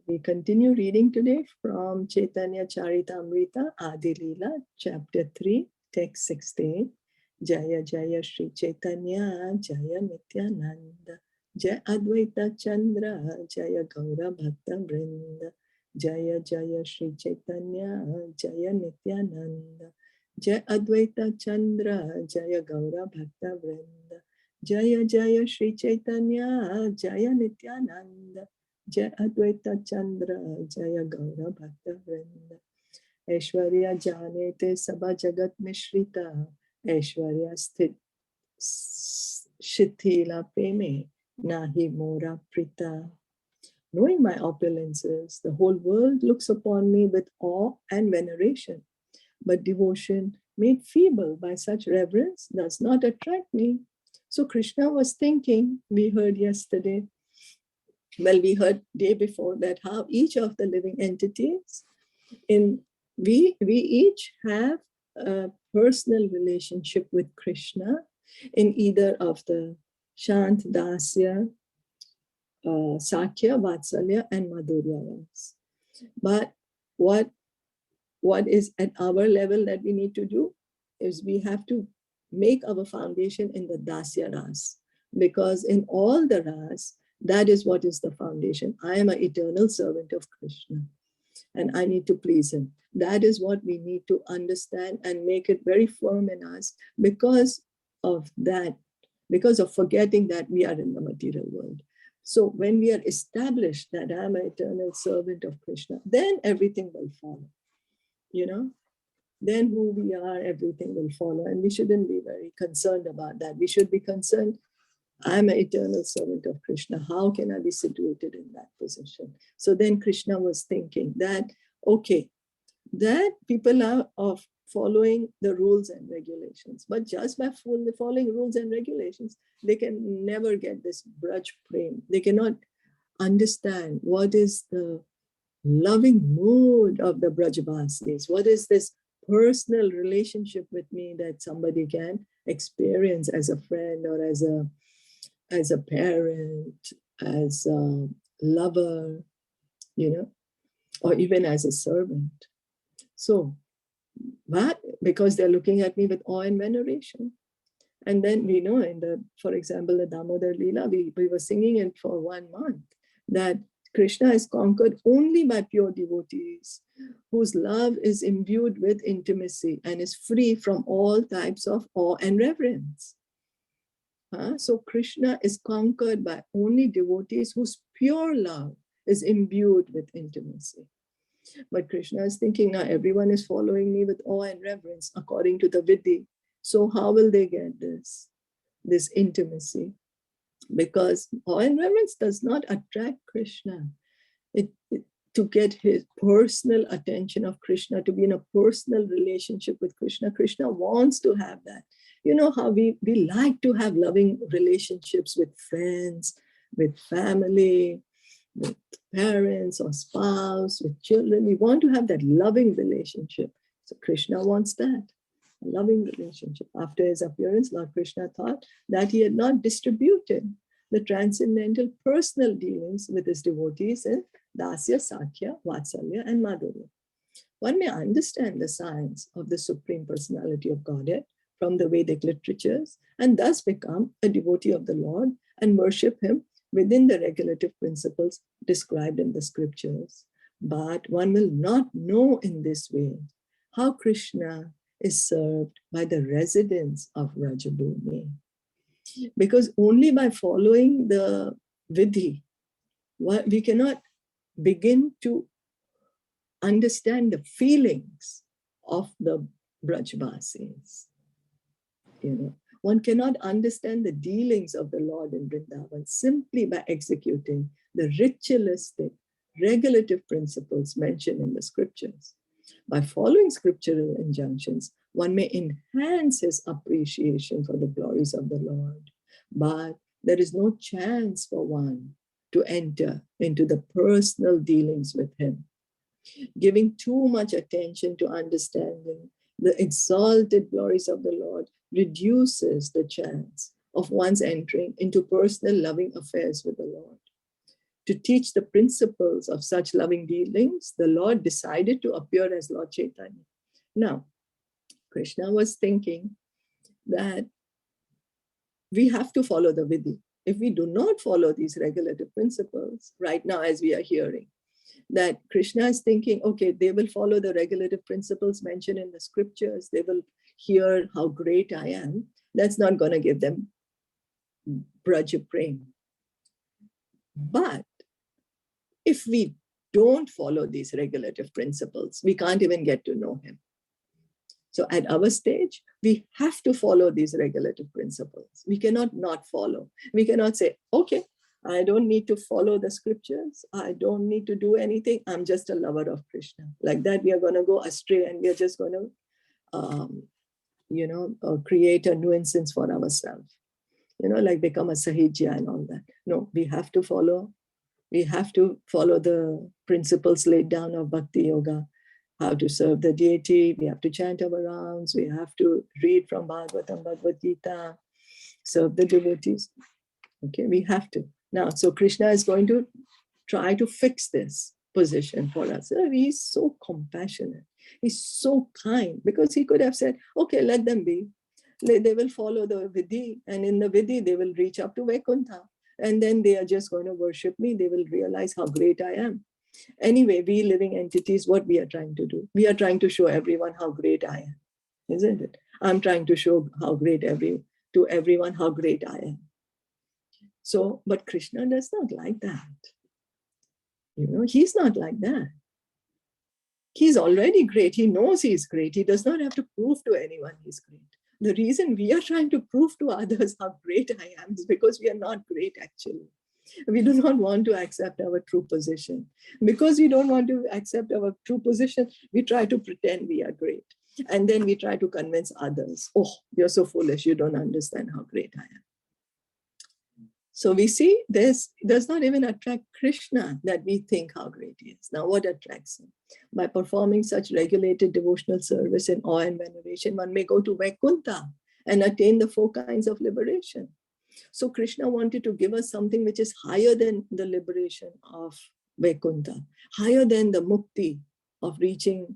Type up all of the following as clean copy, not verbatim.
We continue reading today from Chaitanya Charitamrita Adi Leela, chapter 3, text 16. Jaya Jaya Shri Chaitanya, Jaya Nityananda, Jaya Advaita Chandra, Jaya Gaura Bhakta Vrinda, Jaya Jaya Shri Chaitanya, Jaya Nityananda, Jaya Advaita Chandra, Jaya Gaura Bhakta Vrinda, Jaya Jaya Shri Chaitanya, Jaya Nityananda, Jai Advaita Chandra, Jaya Gaura Bhakta Vrinda. Aishwarya Janete Sabha Jagat Mishrita, Aishwarya Sthit Shithila Preme, Nahi Mora Prita. Knowing my opulences, the whole world looks upon me with awe and veneration. But devotion made feeble by such reverence does not attract me. So Krishna was thinking, we heard yesterday, we heard day before that how each of the living entities we each have a personal relationship with Krishna in either of the Shant, Dasya, Sakya, Vatsalya, and Madhurya. But what is at our level that we need to do is we have to make our foundation in the Dasya Ras, because in all the Ras, that is what is the foundation. I am an eternal servant of Krishna and I need to please him. That is what we need to understand and make it very firm in us because of that, because of forgetting that we are in the material world. So when we are established that I am an eternal servant of Krishna, then everything will follow, then who we are, everything will follow. And we shouldn't be very concerned about that. We should be concerned, I'm an eternal servant of Krishna. How can I be situated in that position? So then Krishna was thinking that, okay, that people are of following the rules and regulations, but just by following rules and regulations, they can never get this Braj Prem. They cannot understand what is the loving mood of the Brajavasis. What is this personal relationship with me that somebody can experience as a friend or as a parent, as a lover, or even as a servant. So, but because they're looking at me with awe and veneration. And then we know for example, the Damodar Leela, we were singing it for 1 month, that Krishna is conquered only by pure devotees whose love is imbued with intimacy and is free from all types of awe and reverence. So Krishna is conquered by only devotees whose pure love is imbued with intimacy. But Krishna is thinking, now everyone is following me with awe and reverence according to the Vidhi. So how will they get this intimacy? Because awe and reverence does not attract Krishna. To get his personal attention of Krishna, to be in a personal relationship with Krishna, Krishna wants to have that. You know how we like to have loving relationships with friends, with family, with parents or spouse, with children. We want to have that loving relationship. So Krishna wants that, a loving relationship. After his appearance, Lord Krishna thought that he had not distributed the transcendental personal dealings with his devotees in Dasya, Sakya, Vatsalya, and Madhurya. One may understand the science of the Supreme Personality of Godhead from the Vedic literatures and thus become a devotee of the Lord and worship him within the regulative principles described in the scriptures. But one will not know in this way how Krishna is served by the residents of Vrajabhumi. Because only by following the Vidhi, we cannot begin to understand the feelings of the Brajvasis. One cannot understand the dealings of the Lord in Vrindavan simply by executing the ritualistic, regulative principles mentioned in the scriptures. By following scriptural injunctions, one may enhance his appreciation for the glories of the Lord, but there is no chance for one to enter into the personal dealings with him. Giving too much attention to understanding the exalted glories of the Lord reduces the chance of one's entering into personal loving affairs with the Lord. to teach the principles of such loving dealings, the Lord decided to appear as Lord Chaitanya. Now, Krishna was thinking that we have to follow the Vidhi. If we do not follow these regulative principles, right now as we are hearing, that Krishna is thinking, okay, they will follow the regulative principles mentioned in the scriptures, they will hear how great I am. That's not going to give them Braja Prem. But if we don't follow these regulative principles, we can't even get to know him. So at our stage, we have to follow these regulative principles. We cannot not follow. We cannot say, okay, I don't need to follow the scriptures. I don't need to do anything. I'm just a lover of Krishna. Like that, we are going to go astray and we are just going to, create a nuisance for ourselves. Like become a sahijya and all that. No, we have to follow. We have to follow the principles laid down of Bhakti Yoga. How to serve the deity, we have to chant our rounds, we have to read from Bhagavatam, Bhagavad Gita, serve the devotees. Okay, we have to. Now, so Krishna is going to try to fix this position for us. He's so compassionate. He's so kind, because he could have said, okay, let them be. They will follow the Vidhi, and in the Vidhi, they will reach up to Vaikuntha. And then they are just going to worship me. They will realize how great I am. Anyway, we living entities, what we are trying to do? We are trying to show everyone how great I am, isn't it? I'm trying to show to everyone how great I am. So, but Krishna does not like that. He's not like that. He's already great. He knows he's great. He does not have to prove to anyone he's great. The reason we are trying to prove to others how great I am is because we are not great actually. We do not want to accept our true position. Because we don't want to accept our true position, we try to pretend we are great. And then we try to convince others, oh, you're so foolish, you don't understand how great I am. So we see this does not even attract Krishna that we think how great he is. Now what attracts him? By performing such regulated devotional service in awe and veneration, one may go to Vaikuntha and attain the 4 kinds of liberation. So Krishna wanted to give us something which is higher than the liberation of Vaikuntha, higher than the mukti of reaching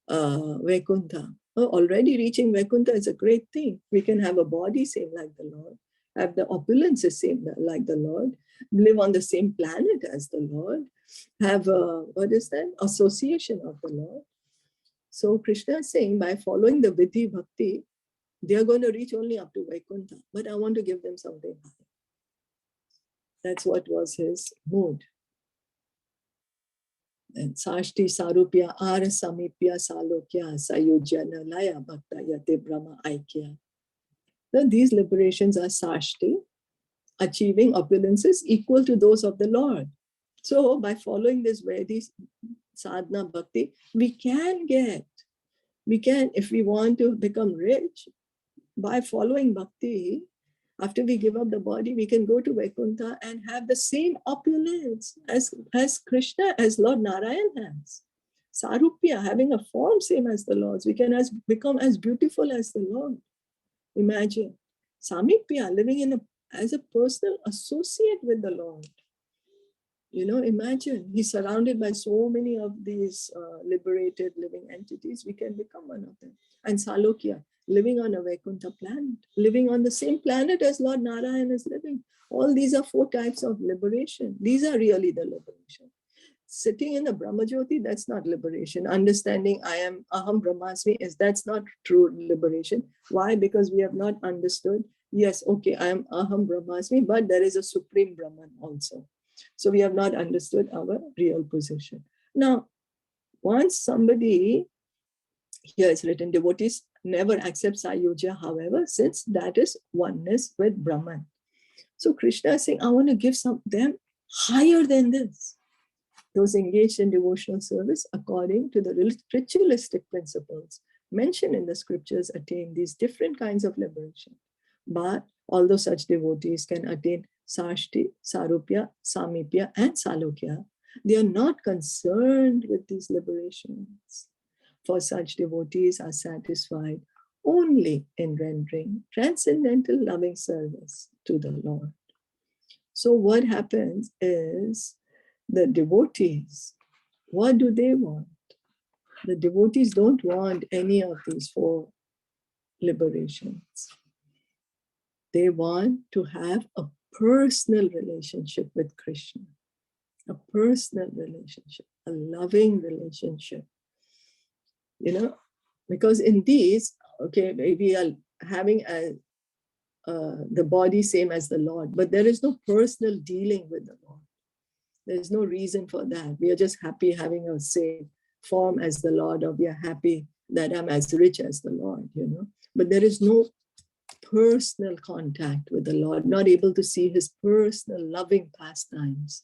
Vaikuntha. Already reaching Vaikuntha is a great thing. We can have a body same like the Lord, have the opulences same like the Lord, live on the same planet as the Lord, have association of the Lord. So Krishna is saying by following the Vidhi Bhakti, they are going to reach only up to Vaikuntha, but I want to give them something higher. That's what was his mood. And Sashti Sarupya Ara Samipya Salokya Sayujana Laya Bhakta Yate Brahma Aikya. Then these liberations are Sashti, achieving opulences equal to those of the Lord. So by following this Vedic sadhana bhakti, we can, if we want to become rich, by following bhakti, after we give up the body, we can go to Vaikuntha and have the same opulence as Krishna, as Lord Narayan has. Sarupya, having a form same as the Lord's. We can become as beautiful as the Lord. Imagine. Samipya, living as a personal associate with the Lord. Imagine, he's surrounded by so many of these liberated living entities. We can become one of them. And Salokya, living on a Vaikuntha planet, living on the same planet as Lord Narayan is living. All these are 4 types of liberation. These are really the liberation. Sitting in the Brahmajyoti, that's not liberation. Understanding I am Aham Brahmasmi, that's not true liberation. Why? Because we have not understood, yes, okay, I am Aham Brahmasmi, but there is a Supreme Brahman also. So we have not understood our real position. Now, once somebody, here is written, devotees never accept Sayujya, however, since that is oneness with Brahman. So Krishna is saying, I want to give them higher than this. Those engaged in devotional service according to the ritualistic principles mentioned in the scriptures attain these different kinds of liberation. But although such devotees can attain Sashti, Sarupya, Samipya, and Salokya, they are not concerned with these liberations. For such devotees are satisfied only in rendering transcendental loving service to the Lord. So what happens is the devotees, what do they want? The devotees don't want any of these four liberations. They want to have a personal relationship with Krishna, a personal relationship, a loving relationship. Because in these, okay, we are having the body same as the Lord, but there is no personal dealing with the Lord. There's no reason for that. We are just happy having a same form as the Lord, or we are happy that I'm as rich as the Lord, But there is no personal contact with the Lord, not able to see his personal loving pastimes.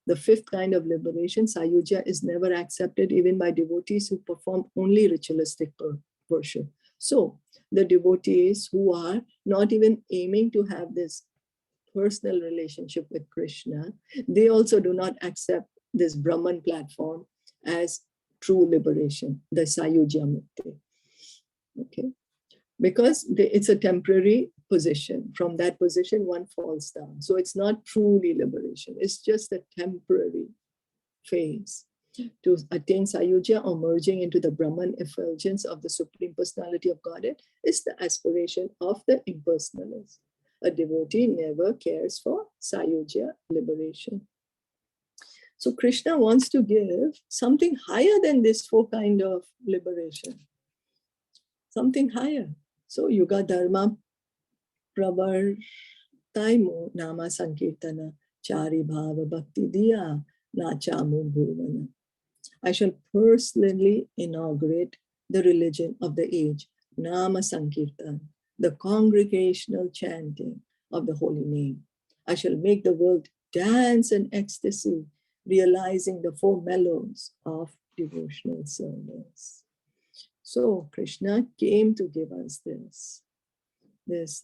The fifth kind of liberation, Sayujya, is never accepted even by devotees who perform only ritualistic worship. So the devotees who are not even aiming to have this personal relationship with Krishna, they also do not accept this Brahman platform as true liberation, the Sayujya Mukti. Okay, because it's a temporary position. From that position, one falls down. So it's not truly liberation. It's just a temporary phase. To attain Sayujya or merging into the Brahman effulgence of the Supreme Personality of Godhead is the aspiration of the impersonalist. A devotee never cares for Sayujya liberation. So Krishna wants to give something higher than this four kind of liberation. Something higher. So Yuga Dharma Pravartaimu Nama Sankirtana Chari Bhava Bhakti Diya Nachamu Bhuvana. I shall personally inaugurate the religion of the age, Nama Sankirtan, the congregational chanting of the holy name. I shall make the world dance in ecstasy, realizing the four mellows of devotional service. So Krishna came to give us this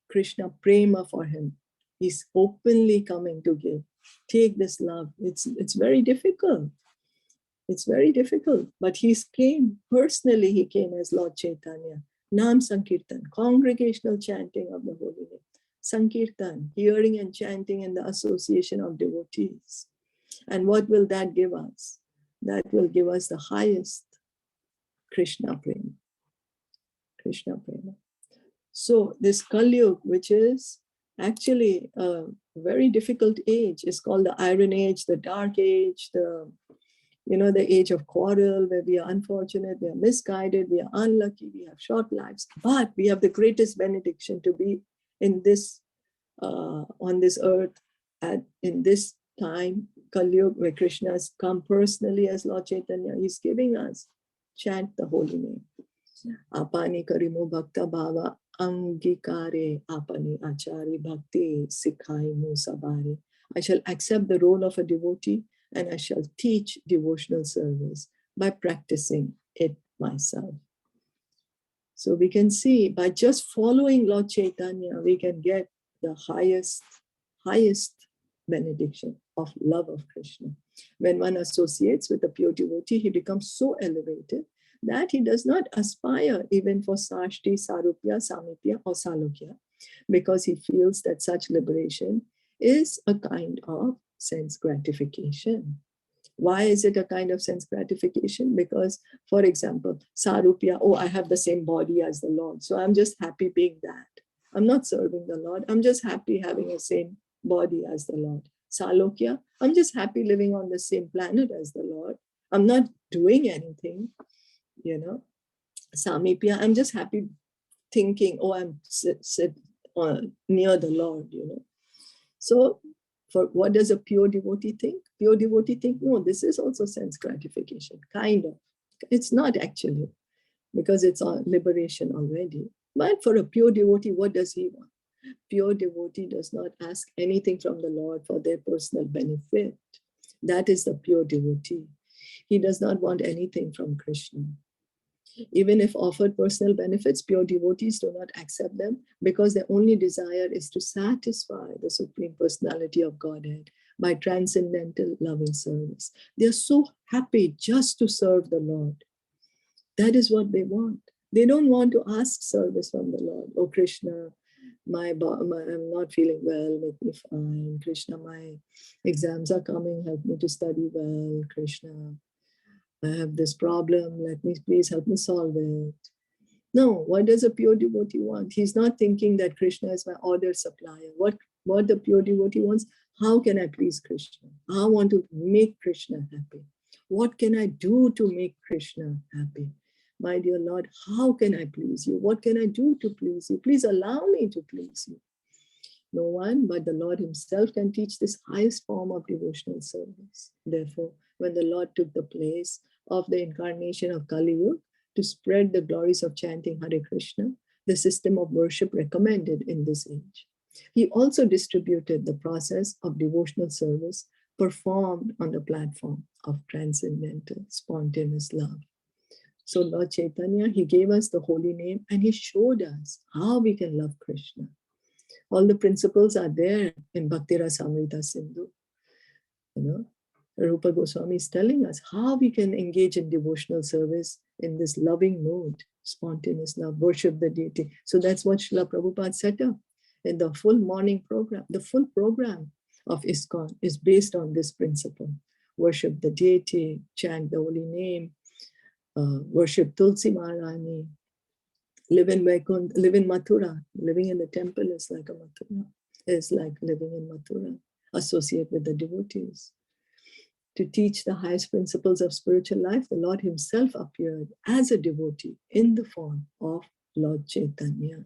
Krishna prema for him. He's openly coming to give. Take this love. It's very difficult. It's very difficult, but he came personally. He came as Lord Chaitanya. Nam Sankirtan, congregational chanting of the holy name. Sankirtan, hearing and chanting in the association of devotees. And what will that give us? That will give us the highest Krishna prema. Krishna prema. So this Kali Yuga, which is actually a very difficult age, is called the Iron Age, the Dark Age, the age of quarrel, where we are unfortunate, we are misguided, we are unlucky, we have short lives, but we have the greatest benediction to be in this, on this earth, in this time, Kali Yuga, where Krishna has come personally as Lord Chaitanya. He's giving us, chant the holy name. Apani karimu bhakta bhava angikare apani achari bhakti sikhai musabare. I shall accept the role of a devotee and I shall teach devotional service by practicing it myself. So we can see by just following Lord Chaitanya, we can get the highest benediction of love of Krishna. When one associates with a pure devotee, he becomes so elevated that he does not aspire even for Sashti, Sarupya, Samipya, or Salokya, because he feels that such liberation is a kind of sense gratification. Why is it a kind of sense gratification? Because, for example, Sarupya, I have the same body as the Lord, so I'm just happy being that. I'm not serving the Lord. I'm just happy having the same body as the Lord. Salokya, I'm just happy living on the same planet as the Lord. I'm not doing anything, Samipya, I'm just happy thinking, I'm sit near the Lord, So for what does a pure devotee think? Pure devotee think, no, this is also sense gratification, kind of. It's not actually, because it's on liberation already. But for a pure devotee, what does he want? Pure devotee does not ask anything from the Lord for their personal benefit. That is the pure devotee. He does not want anything from Krishna. Even if offered personal benefits, pure devotees do not accept them because their only desire is to satisfy the Supreme Personality of Godhead by transcendental loving service. They are so happy just to serve the Lord. That is what they want. They don't want to ask service from the Lord. Oh Krishna, I'm not feeling well, make me fine. Krishna, my exams are coming, help me to study well. Krishna, I have this problem, please help me solve it. No, what does a pure devotee want? He's not thinking that Krishna is my order supplier. What the pure devotee wants, how can I please Krishna? I want to make Krishna happy. What can I do to make Krishna happy? My dear Lord, how can I please you? What can I do to please you? Please allow me to please you. No one but the Lord himself can teach this highest form of devotional service. Therefore, when the Lord took the place of the incarnation of Kali Yuga to spread the glories of chanting Hare Krishna, the system of worship recommended in this age, he also distributed the process of devotional service performed on the platform of transcendental, spontaneous love. So Lord Chaitanya, he gave us the holy name and he showed us how we can love Krishna. All the principles are there in Bhakti Rasamrita Sindhu. You know, Rupa Goswami is telling us how we can engage in devotional service in this loving mood, spontaneous love, worship the deity. So that's what Srila Prabhupada set up in the full morning program. The full program of ISKCON is based on this principle. Worship the deity, chant the holy name, worship Tulsi Maharani, live in Vaikuntha, live in Mathura. Living in the temple is like a Mathura, is like living in Mathura. Associate with the devotees. To teach the highest principles of spiritual life, the Lord himself appeared as a devotee in the form of Lord Chaitanya.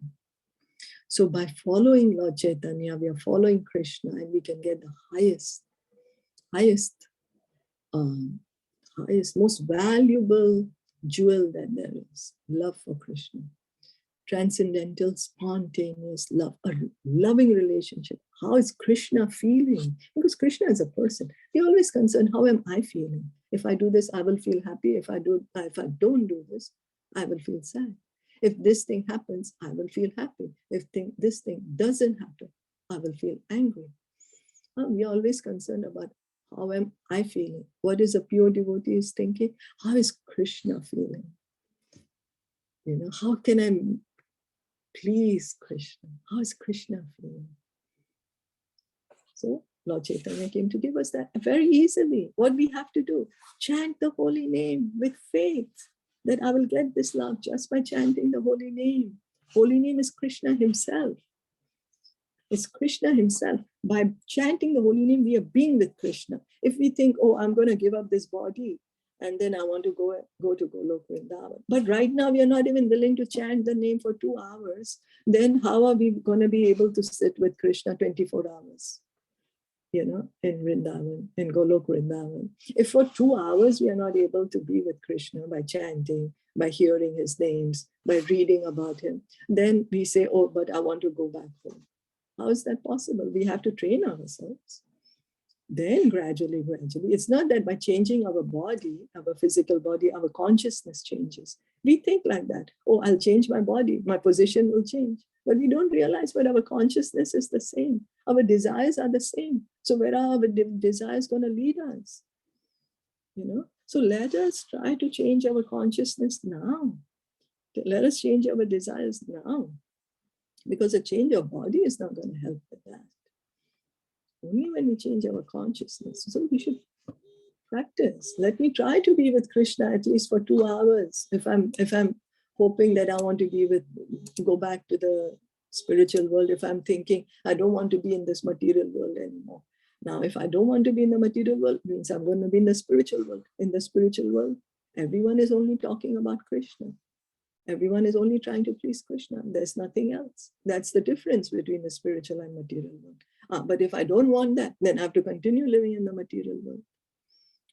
So by following Lord Chaitanya, we are following Krishna and we can get the highest, most valuable jewel that there is, love for Krishna. Transcendental, spontaneous love, a loving relationship. How is Krishna feeling? Because Krishna is a person. We're always concerned, how am I feeling? If I do this, I will feel happy. If I don't do this, I will feel sad. If this thing happens, I will feel happy. If this thing doesn't happen, I will feel angry. We're always concerned about how am I feeling? What is a pure devotee is thinking? How is Krishna feeling? You know, how can I please Krishna? How is Krishna feeling? So Lord Chaitanya came to give us that very easily. What we have to do, chant the holy name with faith that I will get this love just by chanting the holy name. Holy name is Krishna himself. It's Krishna himself. By chanting the holy name, we are being with Krishna. If we think, oh, I'm going to give up this body, and then I want to go to Golok Vrindavan. But right now, we are not even willing to chant the name for 2 hours. Then how are we going to be able to sit with Krishna 24 hours? You know, in Vrindavan, in Golok Vrindavan. If for 2 hours we are not able to be with Krishna by chanting, by hearing his names, by reading about him, then we say, oh, but I want to go back home. How is that possible? We have to train ourselves. Then gradually, it's not that by changing our body, our physical body, our consciousness changes. We think like that. Oh, I'll change my body. My position will change. But we don't realize that our consciousness is the same. Our desires are the same. So where are our desires going to lead us? You know? So let us try to change our consciousness now. Let us change our desires now. Because a change of body is not going to help with that. Only when we change our consciousness. So we should practice. Let me try to be with Krishna at least for 2 hours. If I'm hoping that I want to go back to the spiritual world, if I'm thinking I don't want to be in this material world anymore. Now, if I don't want to be in the material world, it means I'm going to be in the spiritual world. In the spiritual world, everyone is only talking about Krishna. Everyone is only trying to please Krishna. There's nothing else. That's the difference between the spiritual and material world. But if I don't want that, then I have to continue living in the material world.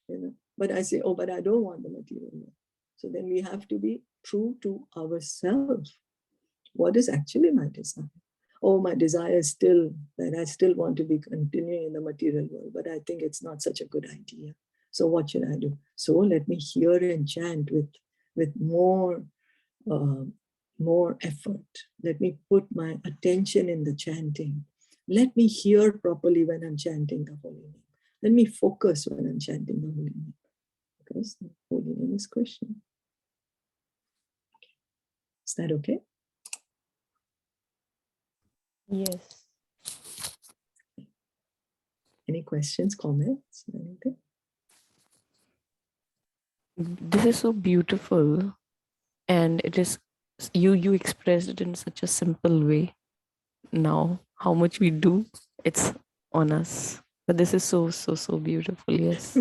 You know? But I say, oh, but I don't want the material world. So then we have to be true to ourselves. What is actually my desire? Oh, my desire is still that I still want to be continuing in the material world, but I think it's not such a good idea. So what should I do? So let me hear and chant with more effort. Let me put my attention in the chanting. Let me hear properly when I'm chanting the holy name. Let me focus when I'm chanting the holy name. Because the holy name is Krishna. Is that okay? Yes. Any questions, comments, anything? This is so beautiful, and it is you expressed it in such a simple way. Now, how much we do, it's on us. But this is so beautiful. Yes.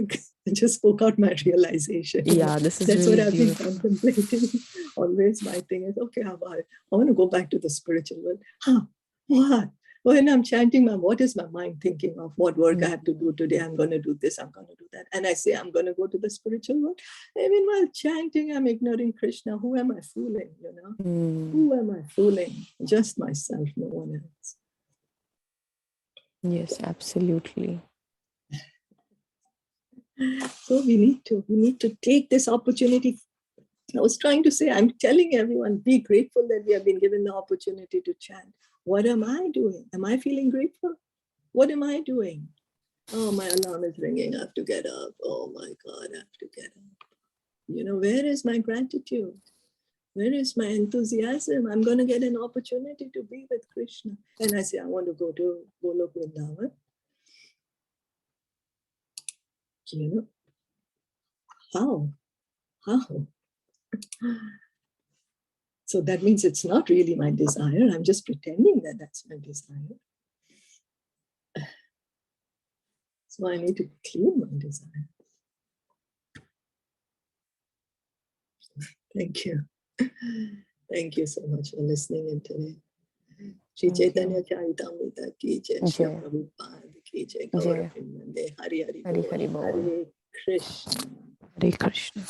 I just spoke out my realization. Yeah, this is That's really what I've beautiful. been contemplating. Always my thing is, okay, I want to go back to the spiritual world. What? When I'm chanting, what is my mind thinking of? What work I have to do today? I'm going to do this, I'm going to do that. And I say, I'm going to go to the spiritual world. I mean, while chanting, I'm ignoring Krishna. Who am I fooling, Who am I fooling? Just myself, no one else. Yes, absolutely. So we need to take this opportunity. I was trying to say, I'm telling everyone, be grateful that we have been given the opportunity to chant. What am I doing? Am I feeling grateful? What am I doing? Oh, my alarm is ringing. I have to get up. Oh my God, I have to get up. Where is my gratitude? Where is my enthusiasm? I'm going to get an opportunity to be with Krishna. And I say, I want to go to Golok Vrindavan. How? So that means it's not really my desire. I'm just pretending that that's my desire. So I need to clean my desire. Thank you. Thank you so much for listening in today. Shri Chaitanya Charitamrita ki jai, Shri Prabhupada ki jai, Gaura Premanande, Hari Hari Bol, Hare Krishna. Hare Krishna.